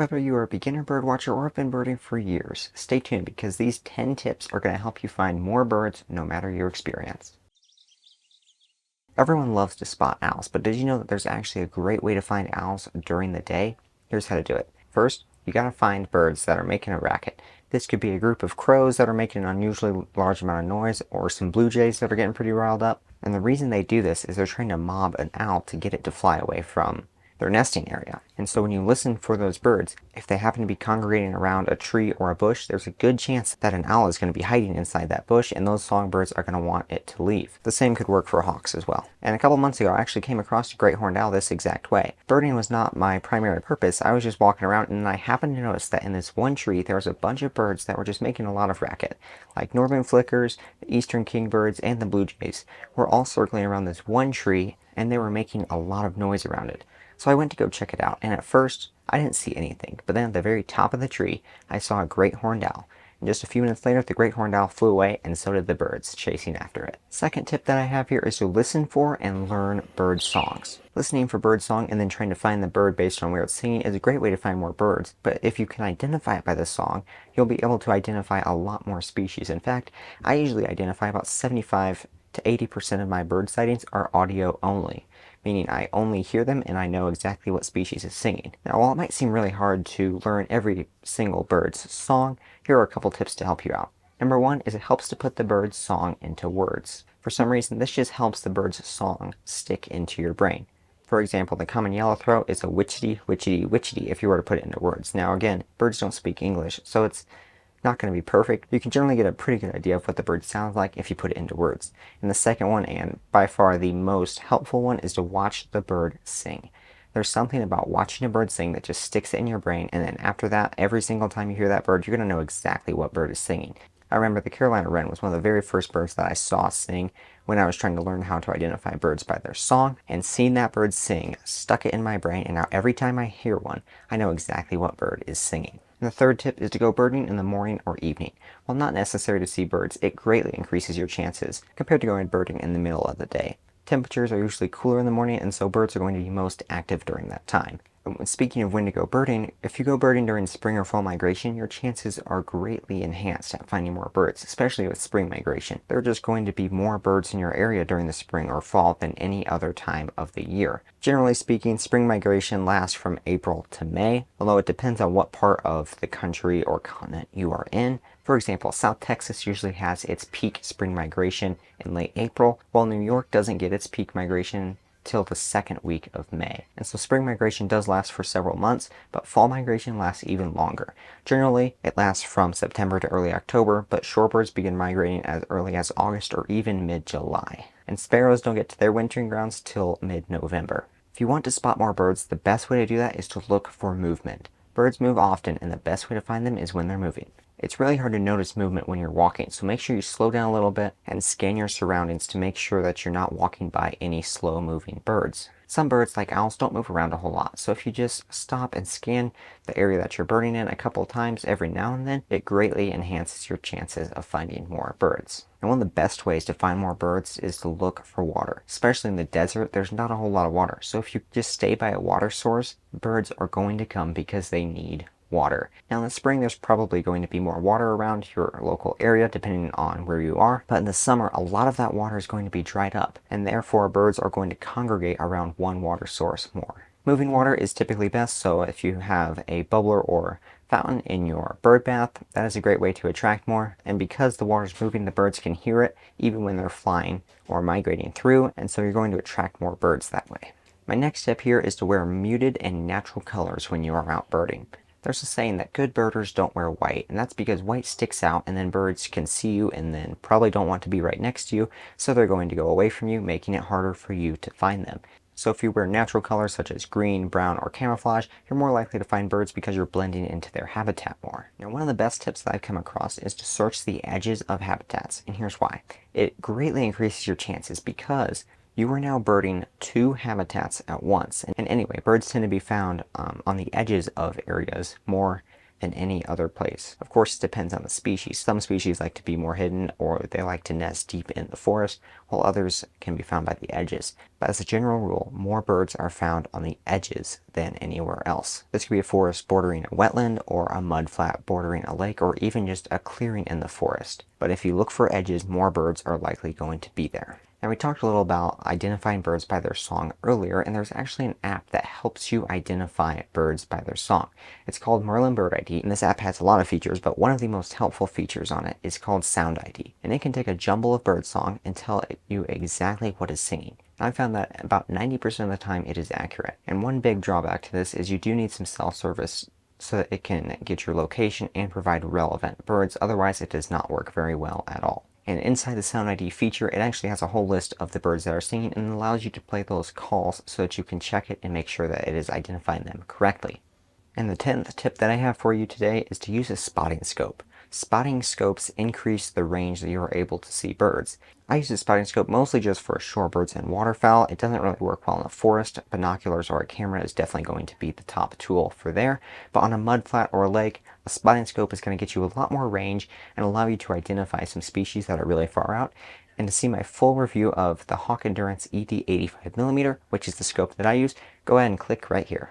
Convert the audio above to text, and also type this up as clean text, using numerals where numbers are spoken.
Whether you are a beginner bird watcher or have been birding for years, stay tuned because these 10 tips are going to help you find more birds no matter your experience. Everyone loves to spot owls, but did you know that there's actually a great way to find owls during the day? Here's how to do it. First, you gotta find birds that are making a racket. This could be a group of crows that are making an unusually large amount of noise, or some blue jays that are getting pretty riled up. And the reason they do this is they're trying to mob an owl to get it to fly away from their nesting area. And so when you listen for those birds, if they happen to be congregating around a tree or a bush, there's a good chance that an owl is going to be hiding inside that bush, and those songbirds are going to want it to leave. The same could work for hawks as well. And a couple months ago, I actually came across a great horned owl this exact way. Birding was not my primary purpose. I was just walking around, and I happened to notice that in this one tree, there was a bunch of birds that were just making a lot of racket. Like northern flickers, the eastern kingbirds, and the blue jays were all circling around this one tree, and they were making a lot of noise around it. So I went to go check it out, and at first, I didn't see anything, but then at the very top of the tree, I saw a great horned owl. And just a few minutes later, the great horned owl flew away, and so did the birds chasing after it. Second tip that I have here is to listen for and learn bird songs. Listening for bird song and then trying to find the bird based on where it's singing is a great way to find more birds, but if you can identify it by the song, you'll be able to identify a lot more species. In fact, I usually identify about 75 to 80% of my bird sightings are audio only, meaning I only hear them and I know exactly what species is singing. Now, while it might seem really hard to learn every single bird's song, here are a couple tips to help you out. Number one is it helps to put the bird's song into words. For some reason, this just helps the bird's song stick into your brain. For example, the common yellowthroat is a witchety, witchety, witchety if you were to put it into words. Now again, birds don't speak English, so it's not going to be perfect. You can generally get a pretty good idea of what the bird sounds like if you put it into words. And the second one, and by far the most helpful one, is to watch the bird sing. There's something about watching a bird sing that just sticks in your brain, and then after that, every single time you hear that bird, you're going to know exactly what bird is singing. I remember the Carolina wren was one of the very first birds that I saw sing when I was trying to learn how to identify birds by their song, and seeing that bird sing stuck it in my brain, and now every time I hear one, I know exactly what bird is singing. And the third tip is to go birding in the morning or evening. While not necessary to see birds, it greatly increases your chances compared to going birding in the middle of the day. Temperatures are usually cooler in the morning, and so birds are going to be most active during that time. And speaking of when to go birding, if you go birding during spring or fall migration, your chances are greatly enhanced at finding more birds, especially with spring migration. There are just going to be more birds in your area during the spring or fall than any other time of the year. Generally speaking, spring migration lasts from April to May, although it depends on what part of the country or continent you are in. For example, South Texas usually has its peak spring migration in late April, while New York doesn't get its peak migration till the second week of May. And so spring migration does last for several months, but fall migration lasts even longer. Generally, it lasts from September to early October, but shorebirds begin migrating as early as August or even mid-July. And sparrows don't get to their wintering grounds till mid-November. If you want to spot more birds, the best way to do that is to look for movement. Birds move often, and the best way to find them is when they're moving. It's really hard to notice movement when you're walking, so make sure you slow down a little bit and scan your surroundings to make sure that you're not walking by any slow-moving birds. Some birds, like owls, don't move around a whole lot, so if you just stop and scan the area that you're birding in a couple times every now and then, it greatly enhances your chances of finding more birds. And one of the best ways to find more birds is to look for water. Especially in the desert, there's not a whole lot of water, so if you just stay by a water source, birds are going to come because they need water. Now in the spring, there's probably going to be more water around your local area depending on where you are, but in the summer, a lot of that water is going to be dried up, and therefore birds are going to congregate around one water source more. Moving water is typically best, so if you have a bubbler or fountain in your bird bath, that is a great way to attract more, and because the water is moving, the birds can hear it even when they're flying or migrating through, and so you're going to attract more birds that way. My next tip here is to wear muted and natural colors when you are out birding. There's a saying that good birders don't wear white, and that's because white sticks out and then birds can see you and then probably don't want to be right next to you, so they're going to go away from you, making it harder for you to find them. So if you wear natural colors such as green, brown, or camouflage, you're more likely to find birds because you're blending into their habitat more. Now, one of the best tips that I've come across is to search the edges of habitats, and here's why. It greatly increases your chances because you are now birding two habitats at once. And anyway, birds tend to be found on the edges of areas more in any other place. Of course, it depends on the species. Some species like to be more hidden, or they like to nest deep in the forest, while others can be found by the edges. But as a general rule, more birds are found on the edges than anywhere else. This could be a forest bordering a wetland, or a mudflat bordering a lake, or even just a clearing in the forest. But if you look for edges, more birds are likely going to be there. Now, we talked a little about identifying birds by their song earlier, and there's actually an app that helps you identify birds by their song. It's called Merlin Bird ID, and this app has a lot of features, but one of the most helpful features on it is called Sound ID. And it can take a jumble of bird song and tell you exactly what is singing. And I found that about 90% of the time it is accurate. And one big drawback to this is you do need some self-service so that it can get your location and provide relevant birds. Otherwise, it does not work very well at all. And inside the Sound ID feature, it actually has a whole list of the birds that are singing and allows you to play those calls so that you can check it and make sure that it is identifying them correctly. And the 10th tip that I have for you today is to use a spotting scope. Spotting scopes increase the range that you are able to see birds. I use a spotting scope mostly just for shorebirds and waterfowl. It doesn't really work well in the forest. Binoculars or a camera is definitely going to be the top tool for there. But on a mudflat or a lake, a spotting scope is going to get you a lot more range and allow you to identify some species that are really far out. And to see my full review of the Hawk Endurance ED 85mm, which is the scope that I use, go ahead and click right here.